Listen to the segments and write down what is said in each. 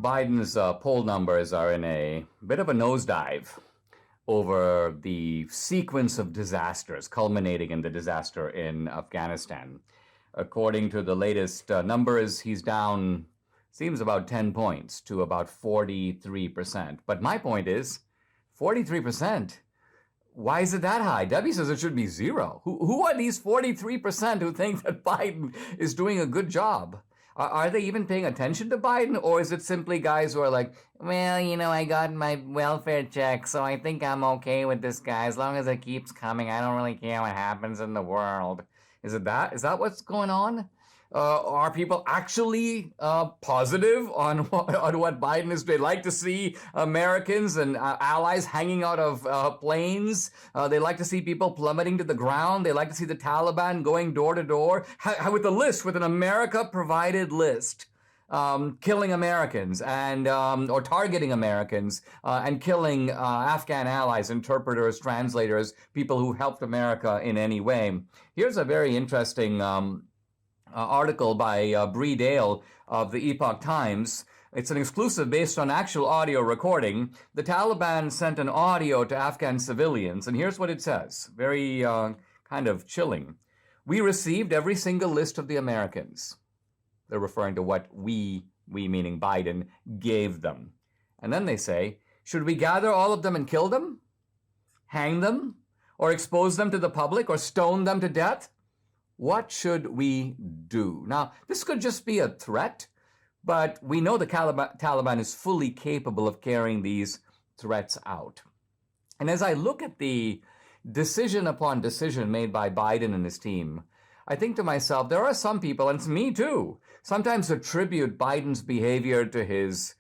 Biden's poll numbers are in a bit of a nosedive over the sequence of disasters culminating in the disaster in Afghanistan. According to the latest numbers, he's down, seems about 10 points to about 43%. But my point is, 43%? Why is it that high? Debbie says it should be zero. Who are these 43% who think that Biden is doing a good job? Are they even paying attention to Biden? Or is it simply guys who are like, well, I got my welfare check, so I think I'm okay with this guy. As long as it keeps coming, I don't really care what happens in the world. Is it that? Is that what's going on? Are people actually positive on what Biden is doing? They like to see Americans and allies hanging out of planes. They like to see people plummeting to the ground. They like to see the Taliban going door to door with a list, with an America-provided list, killing Americans and or targeting Americans and killing Afghan allies, interpreters, translators, people who helped America in any way. Here's a very interesting article by Bree Dale of the Epoch Times. It's an exclusive based on actual audio recording. The Taliban sent an audio to Afghan civilians, and here's what it says. Very kind of chilling. We received every single list of the Americans. They're referring to what we meaning Biden, gave them. And then they say, should we gather all of them and kill them? Hang them? Or expose them to the public? Or stone them to death? What should we do? Now, this could just be a threat, but we know the Taliban is fully capable of carrying these threats out. And as I look at the decision upon decision made by Biden and his team, I think to myself, there are some people, and it's me too, sometimes attribute Biden's behavior to his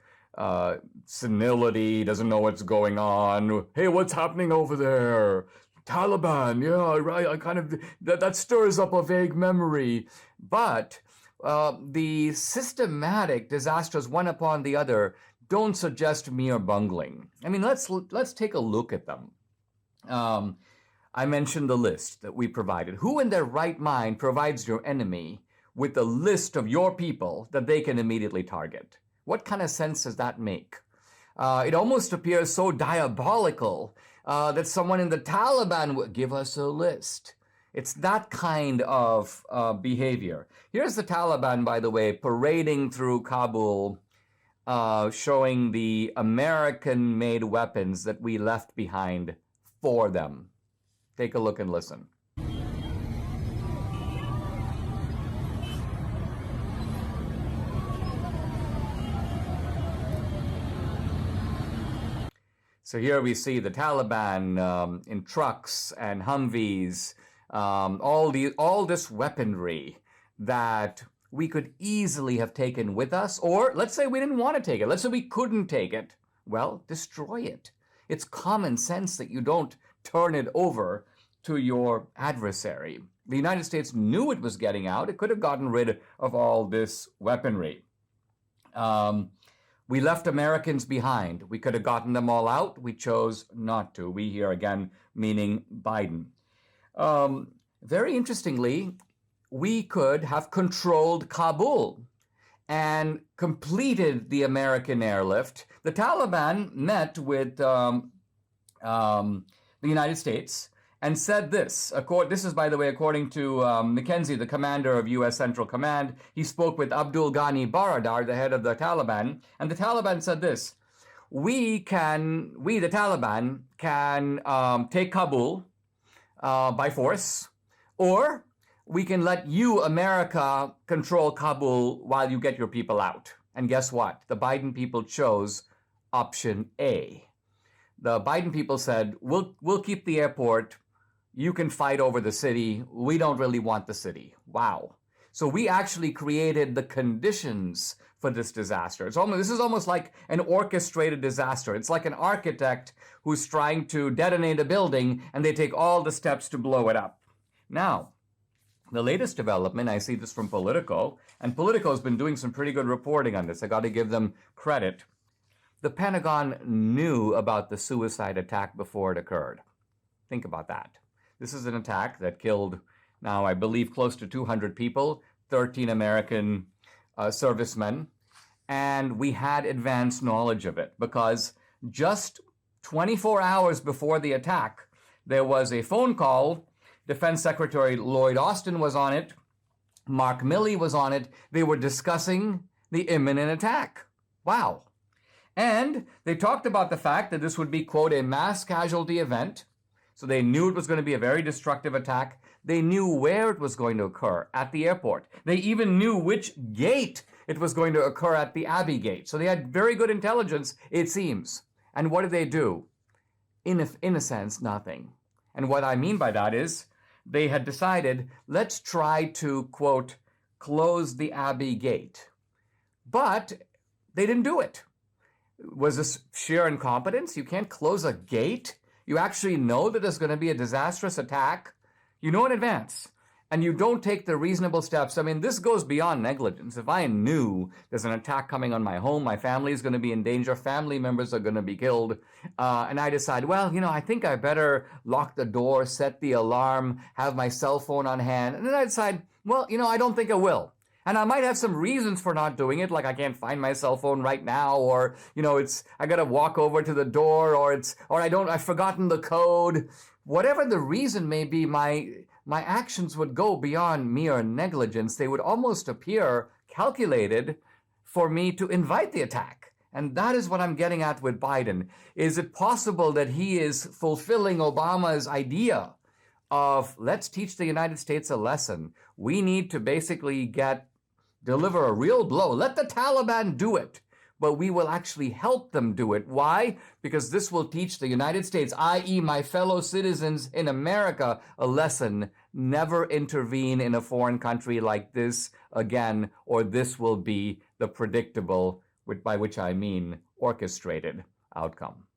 senility, doesn't know what's going on. Hey, what's happening over there? Taliban, yeah, right. I kind of, that stirs up a vague memory. But the systematic disasters, one upon the other, don't suggest mere bungling. I mean, let's take a look at them. I mentioned the list that we provided. Who in their right mind provides your enemy with a list of your people that they can immediately target? What kind of sense does that make? It almost appears so diabolical that someone in the Taliban would give us a list. It's that kind of behavior. Here's the Taliban, by the way, parading through Kabul, showing the American-made weapons that we left behind for them. Take a look and listen. So here we see the Taliban in trucks and Humvees, all this weaponry that we could easily have taken with us, or let's say we didn't want to take it. Let's say we couldn't take it. Well, destroy it. It's common sense that you don't turn it over to your adversary. The United States knew it was getting out. It could have gotten rid of all this weaponry. We left Americans behind. We could have gotten them all out. We chose not to. We here again, meaning Biden. Very interestingly, we could have controlled Kabul and completed the American airlift. The Taliban met with the United States and said this. This is, by the way, according to McKenzie, the commander of U.S. Central Command. He spoke with Abdul Ghani Baradar, the head of the Taliban, and the Taliban said this: we, the Taliban, can take Kabul by force, or we can let you, America, control Kabul while you get your people out. And guess what? The Biden people chose option A. The Biden people said, we'll keep the airport. You can fight over the city. We don't really want the city. Wow. So we actually created the conditions for this disaster. This is almost like an orchestrated disaster. It's like an architect who's trying to detonate a building and they take all the steps to blow it up. Now, the latest development, I see this from Politico, and Politico has been doing some pretty good reporting on this. I got to give them credit. The Pentagon knew about the suicide attack before it occurred. Think about that. This is an attack that killed, now I believe, close to 200 people, 13 American servicemen. and we had advanced knowledge of it because just 24 hours before the attack, there was a phone call. Defense Secretary Lloyd Austin was on it. Mark Milley was on it. They were discussing the imminent attack. Wow. And they talked about the fact that this would be, quote, a mass casualty event. So they knew it was going to be a very destructive attack. They knew where it was going to occur, at the airport. They even knew which gate it was going to occur at, the Abbey Gate. So they had very good intelligence, it seems. And what did they do? In a sense, nothing. And what I mean by that is they had decided, let's try to, quote, close the Abbey Gate. But they didn't do it. Was this sheer incompetence? You can't close a gate? You actually know that there's going to be a disastrous attack. You know in advance. And you don't take the reasonable steps. I mean, this goes beyond negligence. If I knew there's an attack coming on my home, my family is going to be in danger, family members are going to be killed, and I decide, well, I think I better lock the door, set the alarm, have my cell phone on hand, and then I decide, well, I don't think I will. And I might have some reasons for not doing it, like I can't find my cell phone right now, or, I got to walk over to the door, or I've forgotten the code. Whatever the reason may be, my actions would go beyond mere negligence. They would almost appear calculated for me to invite the attack. And that is what I'm getting at with Biden. Is it possible that he is fulfilling Obama's idea of, let's teach the United States a lesson? We need to basically deliver a real blow. Let the Taliban do it, but we will actually help them do it. Why? Because this will teach the United States, i.e. my fellow citizens in America, a lesson. Never intervene in a foreign country like this again, or this will be the predictable, by which I mean orchestrated, outcome.